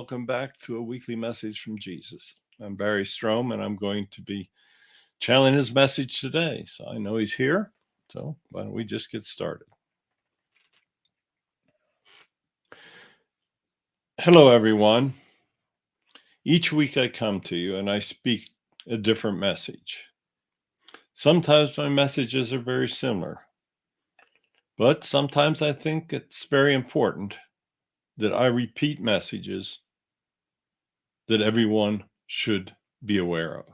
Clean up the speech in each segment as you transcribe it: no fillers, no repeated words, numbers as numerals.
welcome back to a weekly message from Jesus. I'm Barry Strohm, and I'm going to be channeling his message today. So I know he's here, so why don't we just get started? Hello, everyone. Each week I come to you and I speak a different message. Sometimes my messages are very similar, but sometimes I think it's very important that I repeat messages that everyone should be aware of.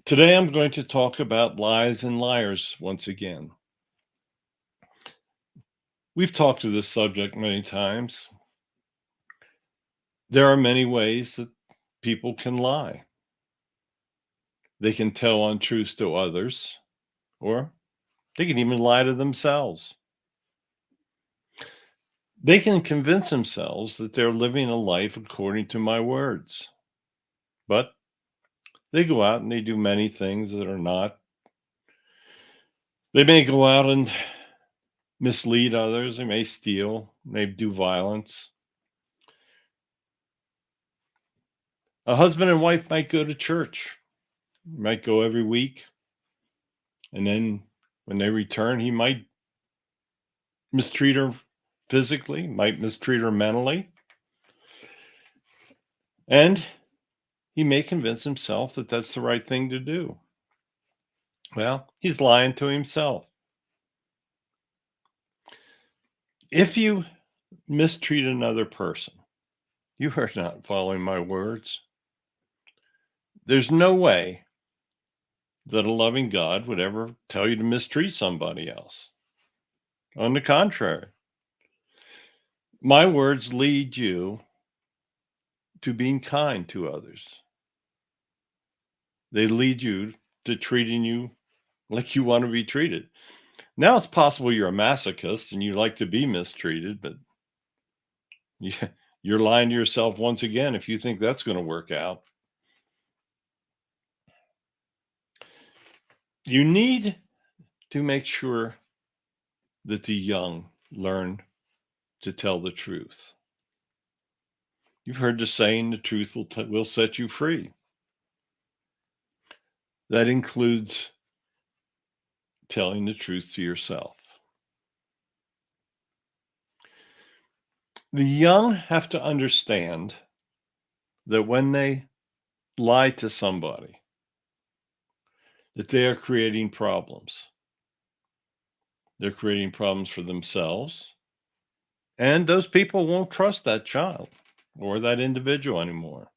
Today I'm going to talk about lies and liars once again. We've talked to this subject many times. There are many ways that people can lie. They can tell untruths to others, or they can even lie to themselves. They can convince themselves that they're living a life according to my words, but they go out and they do many things that are not. They may go out and mislead others, they may steal, they do violence. A husband and wife might go to church, might go every week, and then when they return, he might mistreat her physically, might mistreat her mentally, and he may convince himself that that's the right thing to do. Well, he's lying to himself. If you mistreat another person, you are not following my words. There's no way that a loving God would ever tell you to mistreat somebody else. On the contrary, my words lead you to being kind to others. They lead you to treating you like you want to be treated. Now it's possible you're a masochist and you like to be mistreated, but you're lying to yourself once again if you think that's going to work out. You need to make sure that the young learn to tell the truth. You've heard the saying, the truth will set you free. That includes telling the truth to yourself. The young have to understand that when they lie to somebody, that they are creating problems. They're creating problems for themselves, and those people won't trust that child or that individual anymore.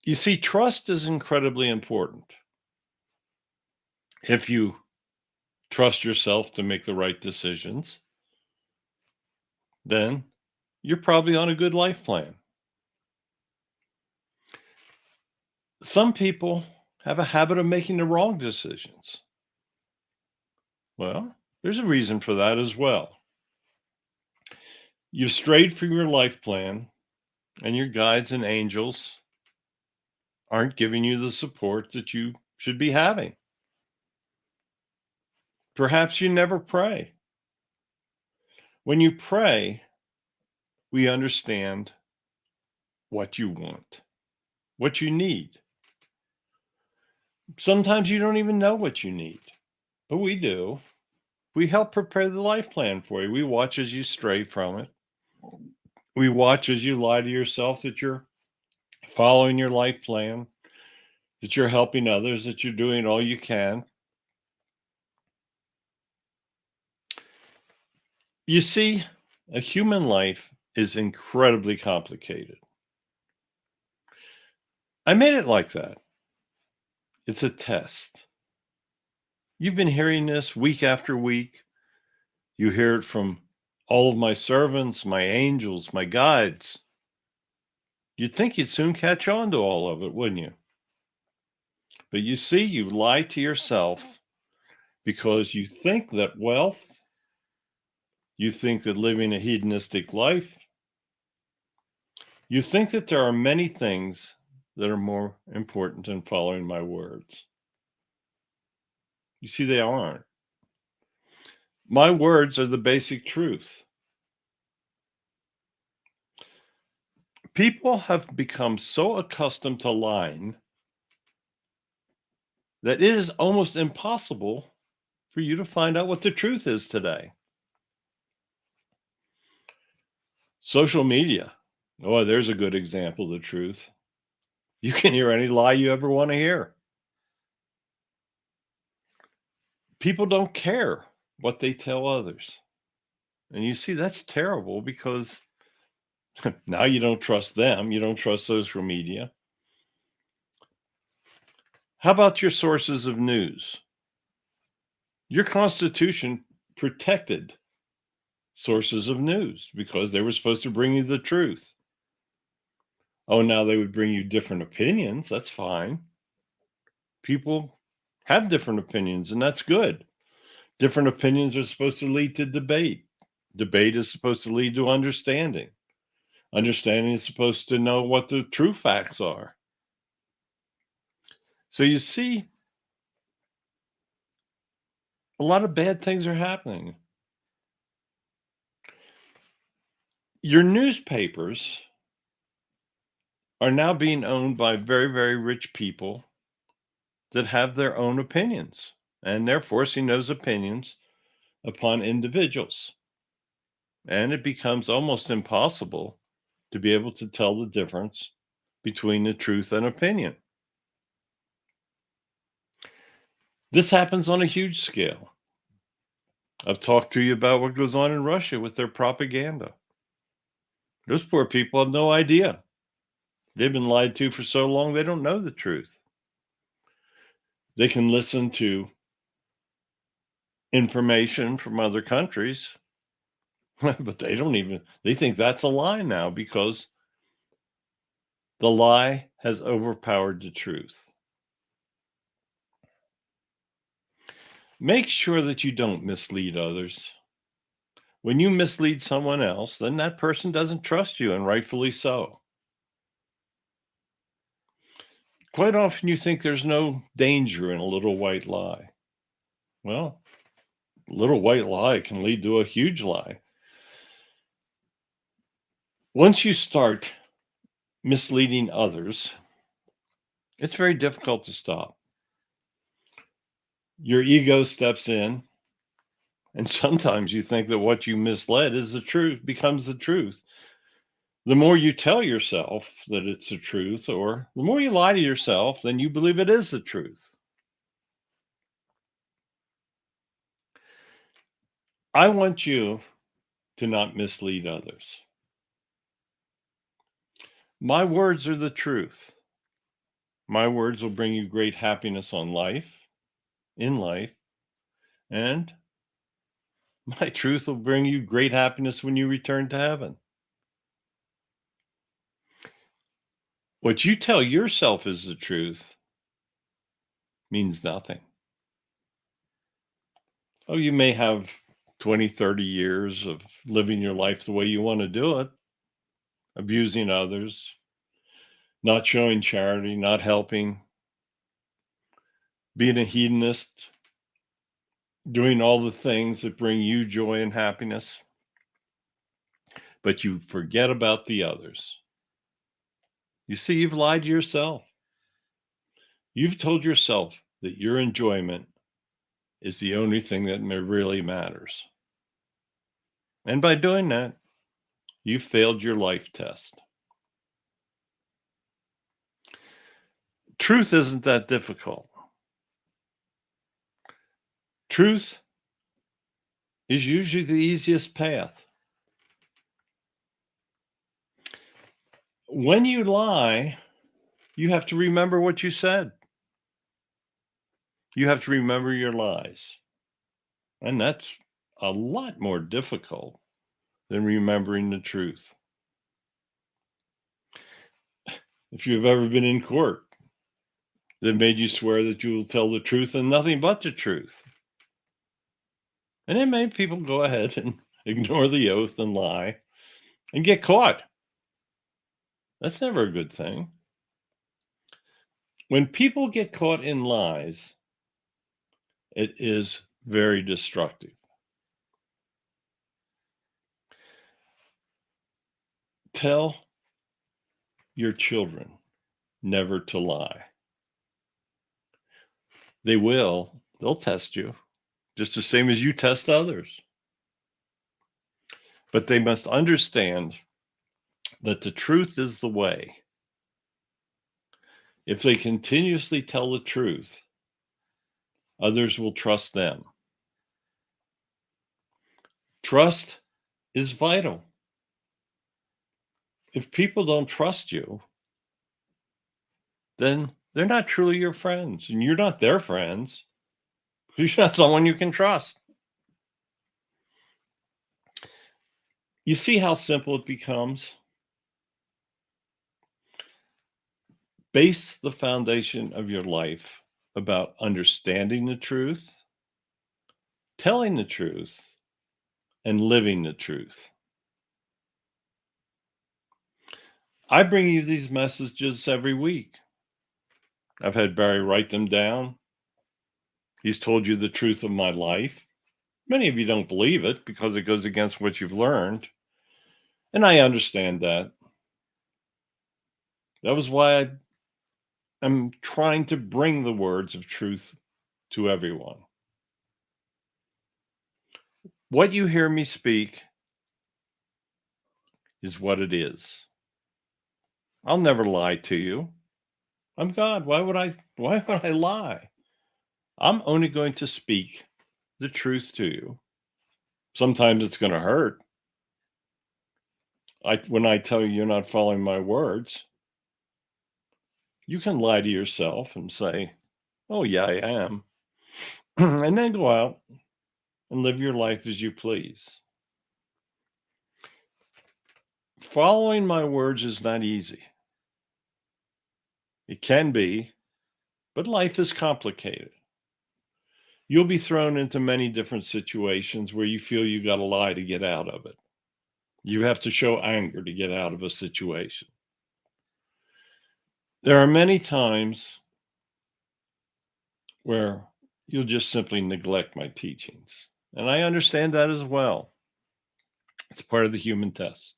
You see, trust is incredibly important. If you trust yourself to make the right decisions, then you're probably on a good life plan. Some people have a habit of making the wrong decisions. Well, there's a reason for that as well. You've strayed from your life plan, and your guides and angels aren't giving you the support that you should be having. Perhaps you never pray. When you pray, we understand what you want, what you need. Sometimes you don't even know what you need, but we do. We help prepare the life plan for you. We watch as you stray from it. We watch as you lie to yourself that you're following your life plan, that you're helping others, that you're doing all you can. You see, a human life is incredibly complicated. I made it like that. It's a test. You've been hearing this week after week. You hear it from all of my servants, my angels, my guides. You'd think you'd soon catch on to all of it, wouldn't you? But you see, you lie to yourself because you think that wealth, you think that living a hedonistic life, you think that there are many things that are more important than following my words. You see, they aren't. My words are the basic truth. People have become so accustomed to lying that it is almost impossible for you to find out what the truth is today. Social media. Oh, there's a good example of the truth. You can hear any lie you ever want to hear. People don't care what they tell others. And you see, that's terrible because now you don't trust them. You don't trust social media. How about your sources of news? Your Constitution protected sources of news because they were supposed to bring you the truth. Oh, now they would bring you different opinions. That's fine. People have different opinions, and that's good. Different opinions are supposed to lead to debate. Debate is supposed to lead to understanding. Understanding is supposed to know what the true facts are. So you see, a lot of bad things are happening. Your newspapers are now being owned by very, very rich people that have their own opinions, and they're forcing those opinions upon individuals. And it becomes almost impossible to be able to tell the difference between the truth and opinion. This happens on a huge scale. I've talked to you about what goes on in Russia with their propaganda. Those poor people have no idea. They've been lied to for so long, they don't know the truth. They can listen to information from other countries, but they think that's a lie now because the lie has overpowered the truth. Make sure that you don't mislead others. When you mislead someone else, then that person doesn't trust you, and rightfully so. Quite often you think there's no danger in a little white lie. Well, a little white lie can lead to a huge lie. Once you start misleading others, it's very difficult to stop. Your ego steps in, and sometimes you think that what you misled is the truth, becomes the truth. The more you tell yourself that it's the truth, or the more you lie to yourself, then you believe it is the truth. I want you to not mislead others. My words are the truth. My words will bring you great happiness in life, and my truth will bring you great happiness when you return to heaven. What you tell yourself is the truth means nothing. Oh, you may have 20, 30 years of living your life the way you want to do it, abusing others, not showing charity, not helping, being a hedonist, doing all the things that bring you joy and happiness, but you forget about the others. You see, you've lied to yourself. You've told yourself that your enjoyment is the only thing that really matters. And by doing that, you failed your life test. Truth isn't that difficult. Truth is usually the easiest path. When you lie, you have to remember what you said. You have to remember your lies. And that's a lot more difficult than remembering the truth. If you've ever been in court, they've made you swear that you will tell the truth and nothing but the truth. And then made people go ahead and ignore the oath and lie and get caught. That's never a good thing. When people get caught in lies, it is very destructive. Tell your children never to lie. They'll test you, just the same as you test others. But they must understand that the truth is the way. If they continuously tell the truth, others will trust them. Trust is vital. If people don't trust you, then they're not truly your friends, and you're not their friends. You're not someone you can trust. You see how simple it becomes? Base the foundation of your life about understanding the truth, telling the truth, and living the truth. I bring you these messages every week. I've had Barry write them down. He's told you the truth of my life. Many of you don't believe it because it goes against what you've learned. And I understand that. That was why I'm trying to bring the words of truth to everyone. What you hear me speak is what it is. I'll never lie to you. I'm God. Why would I lie? I'm only going to speak the truth to you. Sometimes it's going to hurt. When I tell you you're not following my words, you can lie to yourself and say, oh, yeah, I am. And then go out and live your life as you please. Following my words is not easy. It can be, but life is complicated. You'll be thrown into many different situations where you feel you got to lie to get out of it. You have to show anger to get out of a situation. There are many times where you'll just simply neglect my teachings. And I understand that as well. It's part of the human test.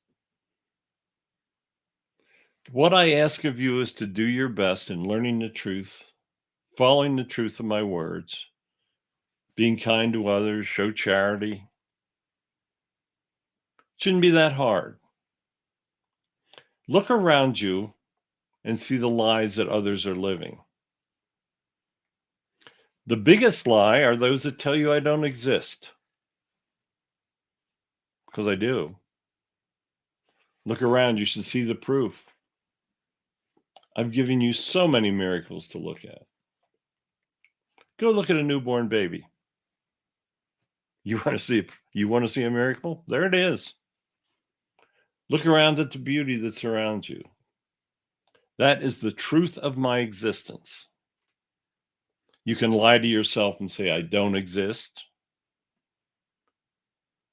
What I ask of you is to do your best in learning the truth, following the truth of my words, being kind to others, show charity. Shouldn't be that hard. Look around you and see the lies that others are living. The biggest lie are those that tell you I don't exist. Because I do. Look around, you should see the proof. I've given you so many miracles to look at. Go look at a newborn baby. You want to see a miracle? There it is. Look around at the beauty that surrounds you. That is the truth of my existence. You can lie to yourself and say, I don't exist.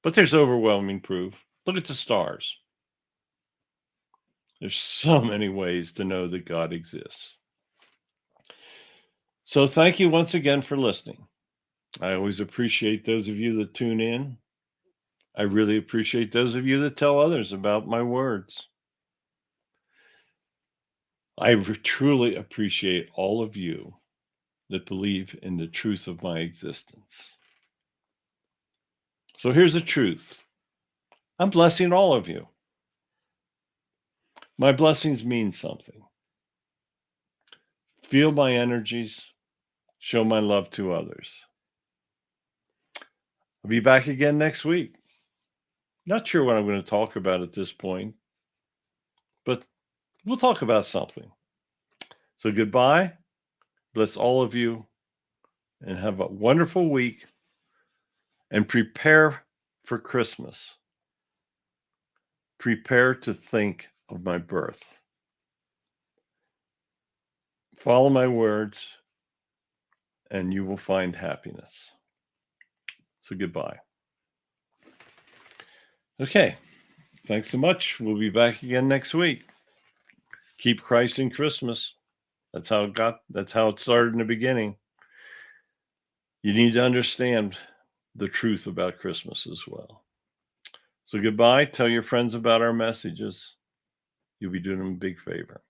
But there's overwhelming proof. Look at the stars. There's so many ways to know that God exists. So thank you once again for listening. I always appreciate those of you that tune in. I really appreciate those of you that tell others about my words. I truly appreciate all of you that believe in the truth of my existence. So here's the truth. I'm blessing all of you. My blessings mean something. Feel my energies, show my love to others. I'll be back again next week. Not sure what I'm going to talk about at this point, but we'll talk about something. So goodbye. Bless all of you and have a wonderful week and prepare for Christmas. Prepare to think of my birth. Follow my words and you will find happiness. So goodbye. Okay. Thanks so much. We'll be back again next week. Keep Christ in Christmas. That's how it started in the beginning. You need to understand the truth about Christmas as well. So goodbye. Tell your friends about our messages. you'll be doing them a big favor.